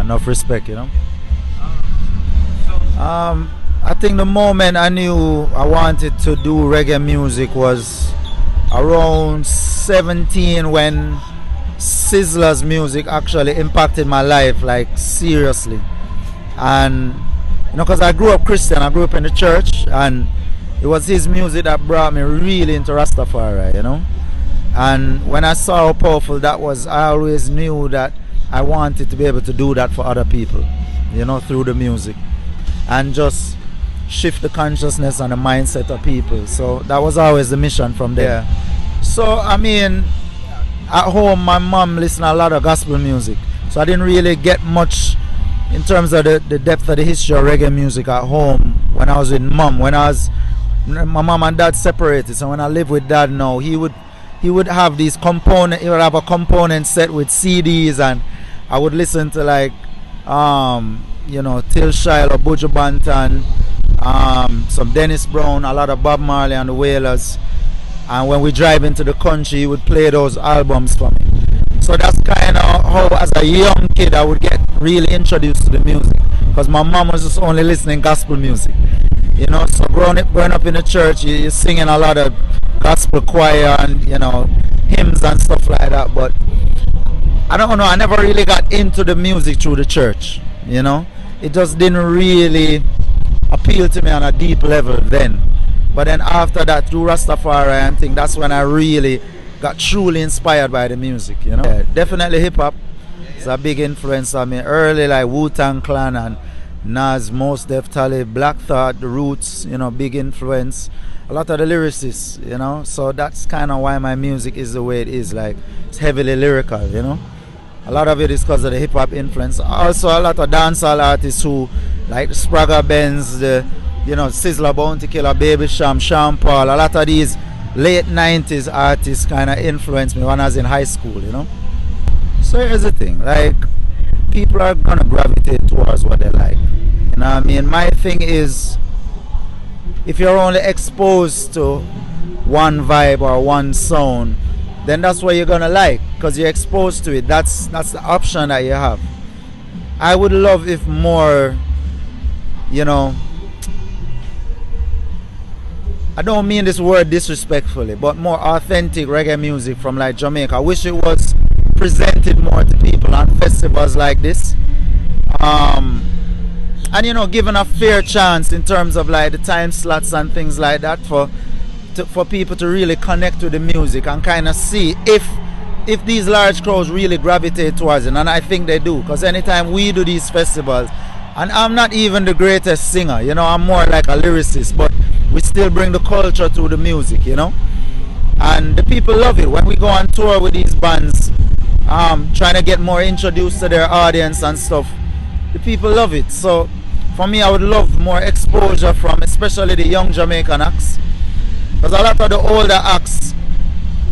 enough respect, you know. I think the moment I knew I wanted to do reggae music was around 17, when Sizzler's music actually impacted my life, like seriously. And you know, because I grew up Christian, I grew up in the church, and it was his music that brought me really into Rastafari, you know. And when I saw how powerful that was, I always knew that I wanted to be able to do that for other people, you know, through the music, and just shift the consciousness and the mindset of people. So that was always the mission from there. So I mean, at home my mom listened to a lot of gospel music, so I didn't really get much in terms of the depth of the history of reggae music at home when I was with mom. My mom and dad separated, so when I live with dad now, he would have these component. He would have a component set with CDs, and I would listen to like you know, Till Shiloh, Buju Banton, some Dennis Brown, a lot of Bob Marley and the Wailers. And when we drive into the country, he would play those albums for me. So that's kind of how, as a young kid, I would get really introduced to the music, because my mom was just only listening gospel music, you know. So growing up in the church, you're singing a lot of gospel choir and, you know, hymns and stuff like that. But I don't know, I never really got into the music through the church, you know. It just didn't really appeal to me on a deep level then. But then after that, through Rastafari, I think that's when I really got truly inspired by the music, you know. Yeah, definitely hip hop. It's a big influence on me. Early, like Wu-Tang Clan and Nas, Mos Def, Talib, Black Thought, The Roots, you know, big influence. A lot of the lyricists, you know. So that's kind of why my music is the way it is. Like, it's heavily lyrical, you know. A lot of it is because of the hip hop influence. Also, a lot of dancehall artists who, like the Spragga Benz, the, you know, Sizzler, Bounty Killer, Baby Sham, Sean Paul. A lot of these late 90s artists kind of influenced me when I was in high school, you know. So here's the thing, like, people are gonna gravitate towards what they like, you know what I mean. My thing is, if you're only exposed to one vibe or one sound, then that's what you're gonna like, because you're exposed to it. That's the option that you have. I would love if more, you know, I don't mean this word disrespectfully, but more authentic reggae music from like Jamaica. I wish it was presented more to people on festivals like this, and you know, given a fair chance in terms of like the time slots and things like that, for people to really connect with the music and kind of see if these large crowds really gravitate towards it. And I think they do, because anytime we do these festivals, and I'm not even the greatest singer, you know, I'm more like a lyricist, but we still bring the culture to the music, you know, and the people love it. When we go on tour with these bands, trying to get more introduced to their audience and stuff, the people love it. So for me, I would love more exposure from especially the young Jamaican acts, because a lot of the older acts,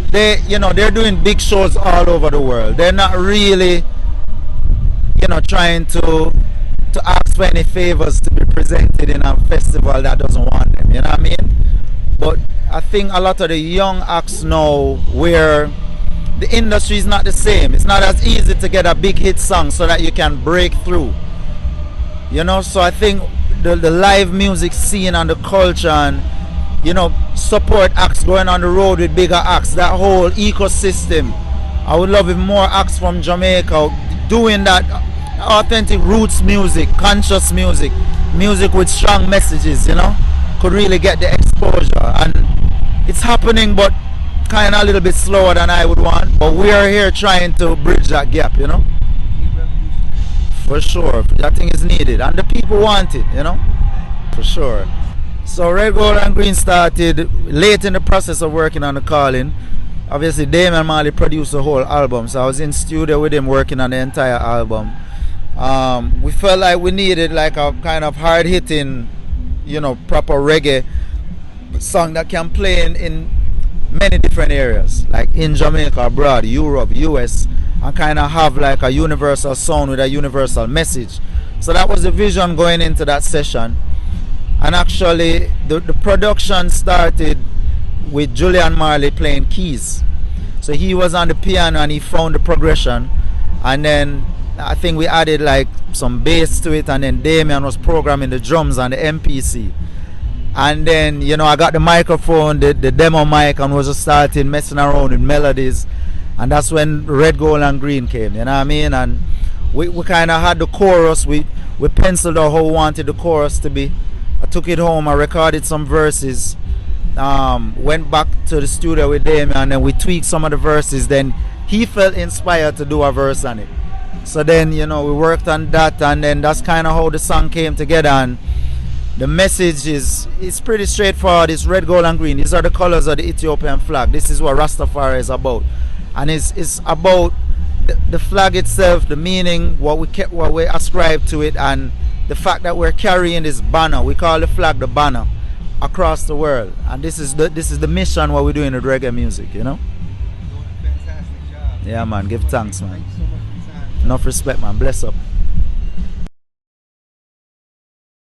they're doing big shows all over the world. They're not really, you know, trying to ask for any favors to be presented in a festival that doesn't want them, you know what I mean? But I think a lot of the young acts now, where the industry is not the same, it's not as easy to get a big hit song so that you can break through, you know. So I think the live music scene and the culture, and, you know, support acts going on the road with bigger acts, that whole ecosystem, I would love if more acts from Jamaica doing that authentic roots music, conscious music, music with strong messages, you know, could really get the exposure. And it's happening, but kind of a little bit slower than I would want, but we are here trying to bridge that gap, you know. For sure, that thing is needed, and the people want it, you know, for sure. So Red, Gold and Green started late in the process of working on the Calling. Obviously Damian Marley produced the whole album, so I was in studio with him working on the entire album. We felt like we needed like a kind of hard-hitting, you know, proper reggae song that can play in many different areas, like in Jamaica, abroad, Europe, US, and kind of have like a universal sound with a universal message. So that was the vision going into that session. And actually the production started with Julian Marley playing keys. So he was on the piano and he found the progression, and then I think we added like some bass to it, and then Damien was programming the drums on the MPC. And then, you know, I got the microphone, the demo mic, and was just starting messing around with melodies. And that's when Red, Gold, and Green came, you know what I mean? And we kind of had the chorus. We penciled out how we wanted the chorus to be. I took it home, I recorded some verses, went back to the studio with Damien, and then we tweaked some of the verses. Then he felt inspired to do a verse on it. So then, you know, we worked on that, and then that's kind of how the song came together. And the message is pretty straightforward. It's red, gold, and green. These are the colors of the Ethiopian flag. This is what Rastafari is about. And it's about the flag itself, the meaning, what we ascribe to it, and the fact that we're carrying this banner. We call the flag the banner across the world. And this is the mission what we're doing with reggae music, you know? You're doing a fantastic job. Yeah, man. Give thanks, man. Thank you so much for your time. Enough respect, man. Bless up.